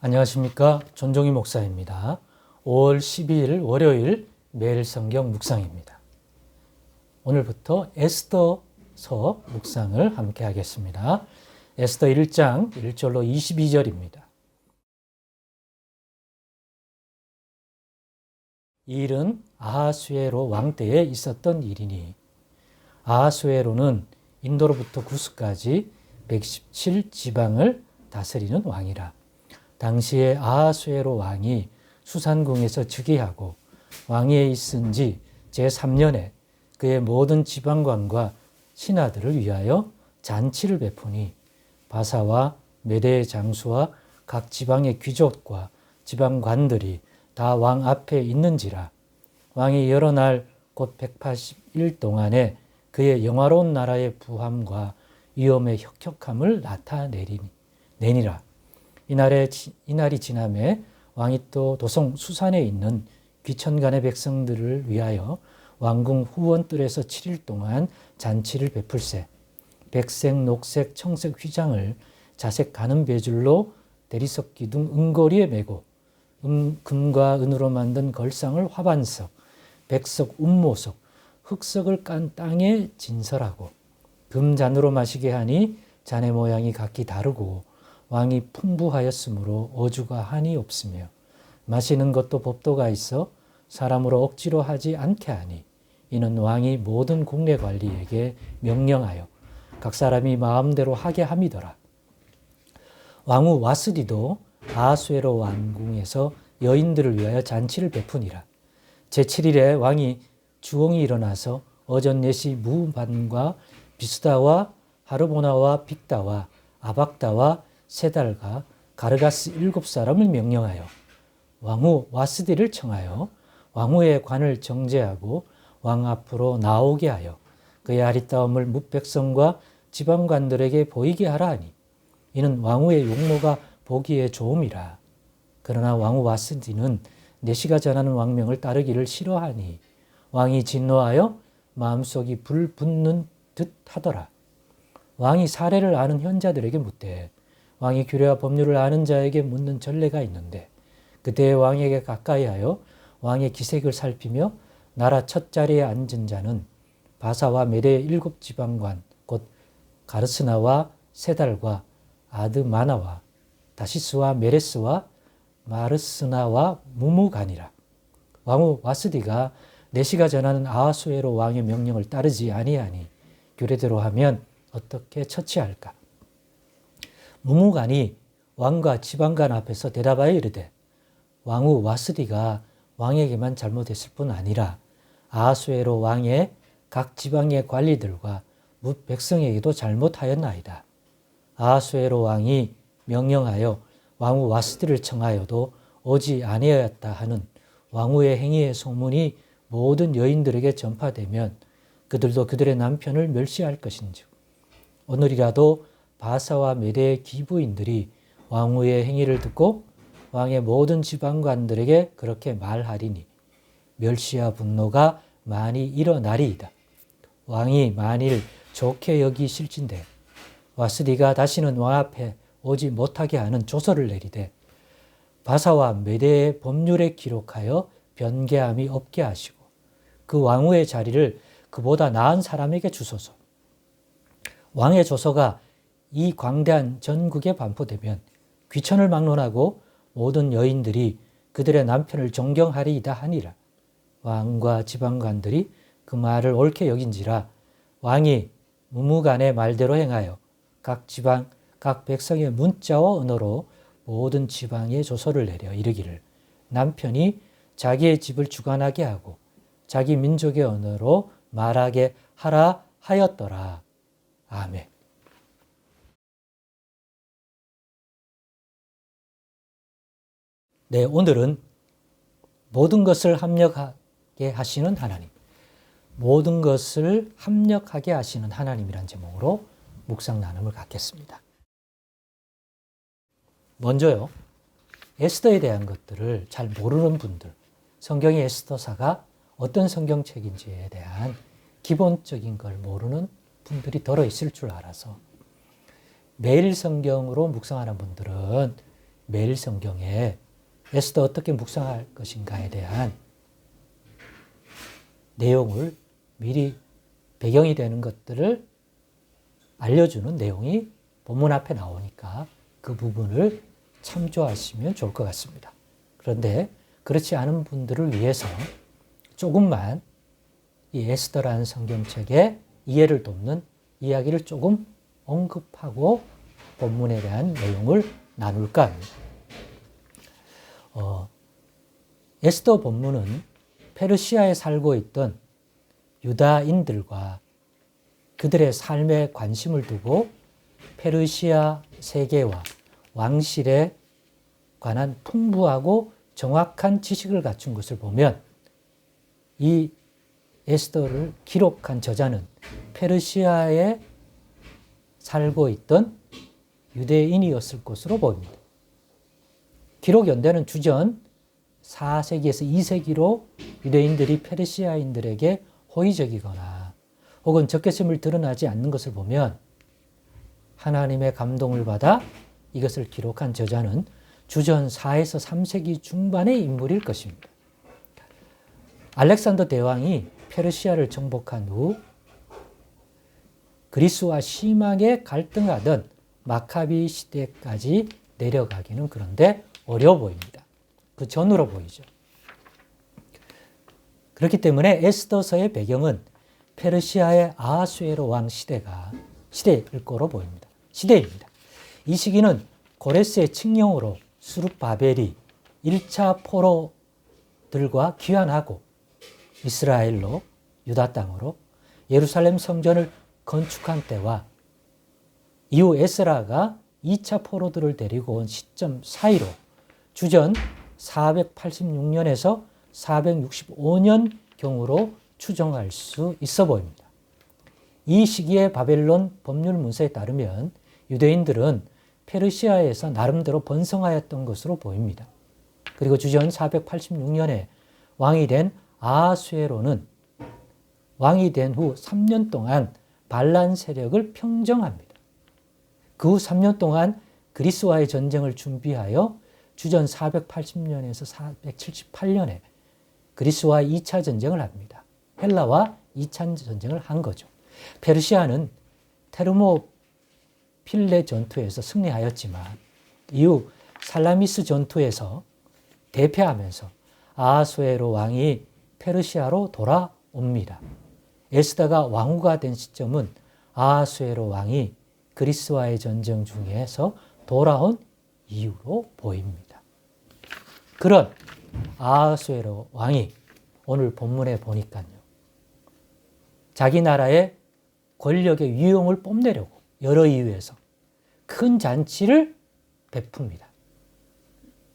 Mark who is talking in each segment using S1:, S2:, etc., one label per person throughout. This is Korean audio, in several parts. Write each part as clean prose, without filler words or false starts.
S1: 안녕하십니까. 전종희 목사입니다. 5월 12일 월요일 매일 성경 묵상입니다. 오늘부터 에스더서 묵상을 함께 하겠습니다. 에스더 1장 1절로 22절입니다. 이 일은 아하수에로 왕 때에 있었던 일이니 아하수에로는 인도로부터 구스까지 117지방을 다스리는 왕이라. 당시에 아하수에로 왕이 수산궁에서 즉위하고 왕위에 있은 지 제3년에 그의 모든 지방관과 신하들을 위하여 잔치를 베푸니 바사와 메대의 장수와 각 지방의 귀족과 지방관들이 다 왕 앞에 있는지라. 왕이 여러 날 곧 180일 동안에 그의 영화로운 나라의 부함과 위엄의 혁혁함을 나타내니라. 이날이 지남에 왕이 또 도성 수산에 있는 귀천간의 백성들을 위하여 왕궁 후원뜰에서 7일 동안 잔치를 베풀세. 백색, 녹색, 청색 휘장을 자색 가는 배줄로 대리석 기둥 은고리에 메고 금과 은으로 만든 걸상을 화반석, 백석 운모석, 흑석을 깐 땅에 진설하고 금잔으로 마시게 하니 잔의 모양이 각기 다르고 왕이 풍부하였으므로 어주가 한이 없으며 마시는 것도 법도가 있어 사람으로 억지로 하지 않게 하니 이는 왕이 모든 국내 관리에게 명령하여 각 사람이 마음대로 하게 함이더라. 왕후 와스디도 아하수에로 왕궁에서 여인들을 위하여 잔치를 베푸니라. 제7일에 왕이 주홍이 일어나서 어전예시 무반과 비스다와 하르보나와 빅다와 아박다와 세달과 가르가스 7사람을 명령하여 왕후 와스디를 청하여 왕후의 관을 정제하고 왕 앞으로 나오게 하여 그의 아리따움을 뭇백성과 지방관들에게 보이게 하라 하니 이는 왕후의 용모가 보기에 좋음이라. 그러나 왕후 와스디는 내시가 전하는 왕명을 따르기를 싫어하니 왕이 진노하여 마음속이 불 붙는 듯 하더라. 왕이 사례를 아는 현자들에게 묻되 왕이 규례와 법률을 아는 자에게 묻는 전례가 있는데 그때의 왕에게 가까이하여 왕의 기색을 살피며 나라 첫 자리에 앉은 자는 바사와 메대의 7지방관 곧 가르스나와 세달과 아드마나와 다시스와 메레스와 마르스나와 무무간이라. 왕후 와스디가 내시가 전하는 아하수에로 왕의 명령을 따르지 아니하니 규례대로 하면 어떻게 처치할까? 무무간이 왕과 지방관 앞에서 대답하여 이르되 왕후 와스디가 왕에게만 잘못했을 뿐 아니라 아하수에로 왕의 각 지방의 관리들과 뭇 백성에게도 잘못하였나이다. 아하수에로 왕이 명령하여 왕후 와스디를 청하여도 오지 아니하였다 하는 왕후의 행위의 소문이 모든 여인들에게 전파되면 그들도 그들의 남편을 멸시할 것인즉 오늘이라도 바사와 메대의 기부인들이 왕후의 행위를 듣고 왕의 모든 지방관들에게 그렇게 말하리니 멸시와 분노가 많이 일어나리이다. 왕이 만일 좋게 여기실진대 와스디가 다시는 왕 앞에 오지 못하게 하는 조서를 내리되 바사와 메대의 법률에 기록하여 변개함이 없게 하시고 그 왕후의 자리를 그보다 나은 사람에게 주소서. 왕의 조서가 이 광대한 전국에 반포되면 귀천을 막론하고 모든 여인들이 그들의 남편을 존경하리이다 하니라. 왕과 지방관들이 그 말을 옳게 여긴지라 왕이 무무간의 말대로 행하여 각 지방 각 백성의 문자와 언어로 모든 지방에 조서를 내려 이르기를 남편이 자기의 집을 주관하게 하고 자기 민족의 언어로 말하게 하라 하였더라. 아멘. 네, 오늘은 모든 것을 합력하게 하시는 하나님, 모든 것을 합력하게 하시는 하나님이란 제목으로 묵상 나눔을 갖겠습니다. 먼저요, 에스더에 대한 것들을 잘 모르는 분들, 성경의 에스더사가 어떤 성경책인지에 대한 기본적인 걸 모르는 분들이 덜어 있을 줄 알아서 매일 성경으로 묵상하는 분들은 매일 성경에 에스더 어떻게 묵상할 것인가에 대한 내용을 미리 배경이 되는 것들을 알려주는 내용이 본문 앞에 나오니까 그 부분을 참조하시면 좋을 것 같습니다. 그런데 그렇지 않은 분들을 위해서 조금만 이 에스더라는 성경책의 이해를 돕는 이야기를 조금 언급하고 본문에 대한 내용을 나눌까 합니다. 에스더 본문은 페르시아에 살고 있던 유다인들과 그들의 삶에 관심을 두고 페르시아 세계와 왕실에 관한 풍부하고 정확한 지식을 갖춘 것을 보면 이 에스더를 기록한 저자는 페르시아에 살고 있던 유대인이었을 것으로 보입니다. 기록 연대는 주전 4세기에서 2세기로 유대인들이 페르시아인들에게 호의적이거나 혹은 적개심을 드러나지 않는 것을 보면 하나님의 감동을 받아 이것을 기록한 저자는 주전 4에서 3세기 중반의 인물일 것입니다. 알렉산더 대왕이 페르시아를 정복한 후 그리스와 심하게 갈등하던 마카비 시대까지 내려가기는 그런데 어려워 보입니다. 그 전으로 보이죠. 그렇기 때문에 에스더서의 배경은 페르시아의 아하수에로 왕 시대일 거로 보입니다. 시대입니다. 이 시기는 고레스의 칙령으로 수룹바벨이 1차 포로들과 귀환하고 이스라엘로 유다 땅으로 예루살렘 성전을 건축한 때와 이후 에스라가 2차 포로들을 데리고 온 시점 사이로 주전 486년에서 465년 경으로 추정할 수 있어 보입니다. 이 시기의 바벨론 법률 문서에 따르면 유대인들은 페르시아에서 나름대로 번성하였던 것으로 보입니다. 그리고 주전 486년에 왕이 된 아하수에로는 왕이 된 후 3년 동안 반란 세력을 평정합니다. 그 후 3년 동안 그리스와의 전쟁을 준비하여 주전 480년에서 478년에 그리스와 2차 전쟁을 합니다. 헬라와 2차 전쟁을 한 거죠. 페르시아는 테르모필레 전투에서 승리하였지만 이후 살라미스 전투에서 대패하면서 아하수에로 왕이 페르시아로 돌아옵니다. 에스더가 왕후가 된 시점은 아하수에로 왕이 그리스와의 전쟁 중에서 돌아온 이유로 보입니다. 그런 아하수에로 왕이 오늘 본문에 보니까요. 자기 나라의 권력의 위용을 뽐내려고 여러 이유에서 큰 잔치를 베풉니다.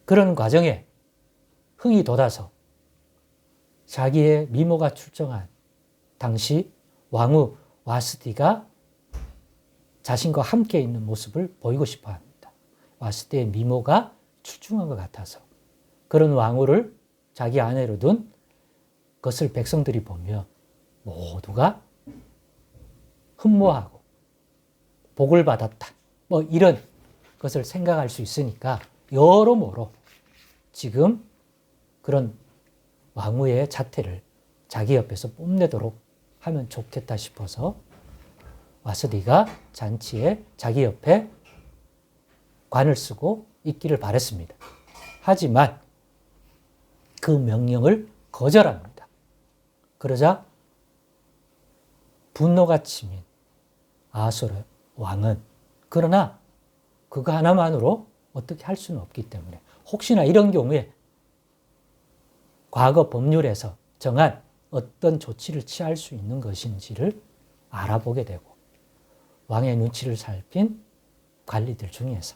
S1: 그런 과정에 흥이 돋아서 자기의 미모가 출정한 당시 왕후 와스디가 자신과 함께 있는 모습을 보이고 싶어 합니다. 와스디의 미모가 출중한 것 같아서 그런 왕후를 자기 아내로 둔 것을 백성들이 보며 모두가 흠모하고 복을 받았다. 이런 것을 생각할 수 있으니까 여러모로 지금 그런 왕후의 자태를 자기 옆에서 뽐내도록 하면 좋겠다 싶어서 와스디가 잔치에 자기 옆에 관을 쓰고 있기를 바랬습니다. 하지만 그 명령을 거절합니다. 그러자 분노가 치민 아하수에로 왕은 그러나 그거 하나만으로 어떻게 할 수는 없기 때문에 혹시나 이런 경우에 과거 법률에서 정한 어떤 조치를 취할 수 있는 것인지를 알아보게 되고 왕의 눈치를 살핀 관리들 중에서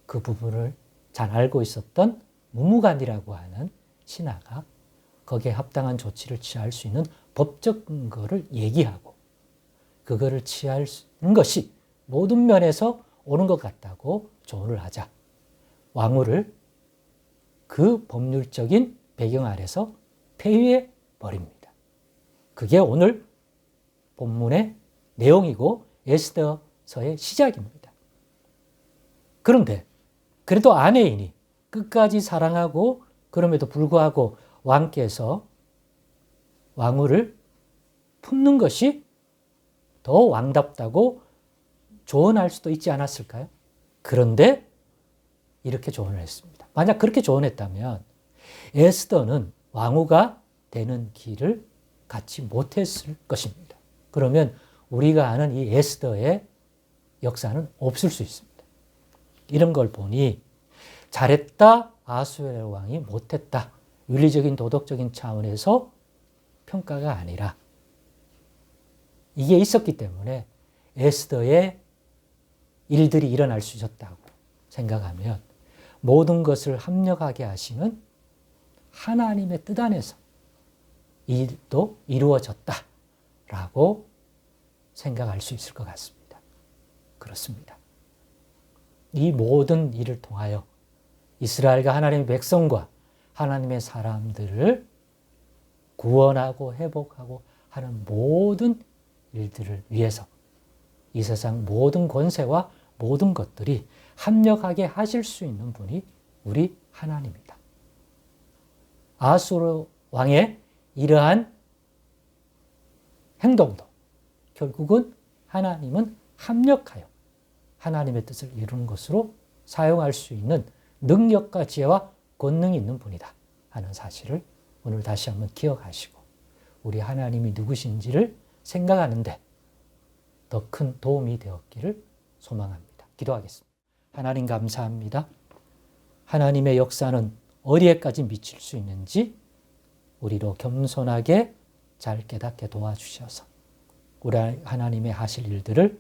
S1: 그 부분을 잘 알고 있었던 무무간이라고 하는 신하가 거기에 합당한 조치를 취할 수 있는 법적 근거를 얘기하고 그거를 취할 수 있는 것이 모든 면에서 옳은 것 같다고 조언을 하자 왕후를 그 법률적인 배경 아래서 폐위해 버립니다. 그게 오늘 본문의 내용이고 에스더서의 시작입니다. 그런데 그래도 아내이니 끝까지 사랑하고 그럼에도 불구하고 왕께서 왕후를 품는 것이 더 왕답다고 조언할 수도 있지 않았을까요? 그런데 이렇게 조언을 했습니다. 만약 그렇게 조언했다면 에스더는 왕후가 되는 길을 갖지 못했을 것입니다. 그러면 우리가 아는 이 에스더의 역사는 없을 수 있습니다. 이런 걸 보니 잘했다, 아수에로 왕이 못했다. 윤리적인 도덕적인 차원에서 평가가 아니라 이게 있었기 때문에 에스더의 일들이 일어날 수 있었다고 생각하면 모든 것을 합력하게 하시는 하나님의 뜻 안에서 이 일도 이루어졌다라고 생각할 수 있을 것 같습니다. 그렇습니다. 이 모든 일을 통하여 이스라엘과 하나님의 백성과 하나님의 사람들을 구원하고 회복하고 하는 모든 일들을 위해서 이 세상 모든 권세와 모든 것들이 합력하게 하실 수 있는 분이 우리 하나님이다. 아수르 왕의 이러한 행동도 결국은 하나님은 합력하여 하나님의 뜻을 이루는 것으로 사용할 수 있는 능력과 지혜와 권능이 있는 분이다 하는 사실을 오늘 다시 한번 기억하시고 우리 하나님이 누구신지를 생각하는데 더 큰 도움이 되었기를 소망합니다. 기도하겠습니다. 하나님 감사합니다. 하나님의 역사는 어디에까지 미칠 수 있는지 우리로 겸손하게 잘 깨닫게 도와주셔서 우리 하나님의 하실 일들을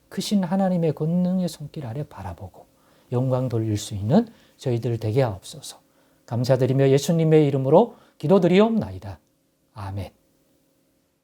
S1: 크신 하나님의 권능의 손길 아래 바라보고 영광 돌릴 수 있는 저희들 되게 하옵소서. 감사드리며 예수님의 이름으로 기도드리옵나이다. 아멘.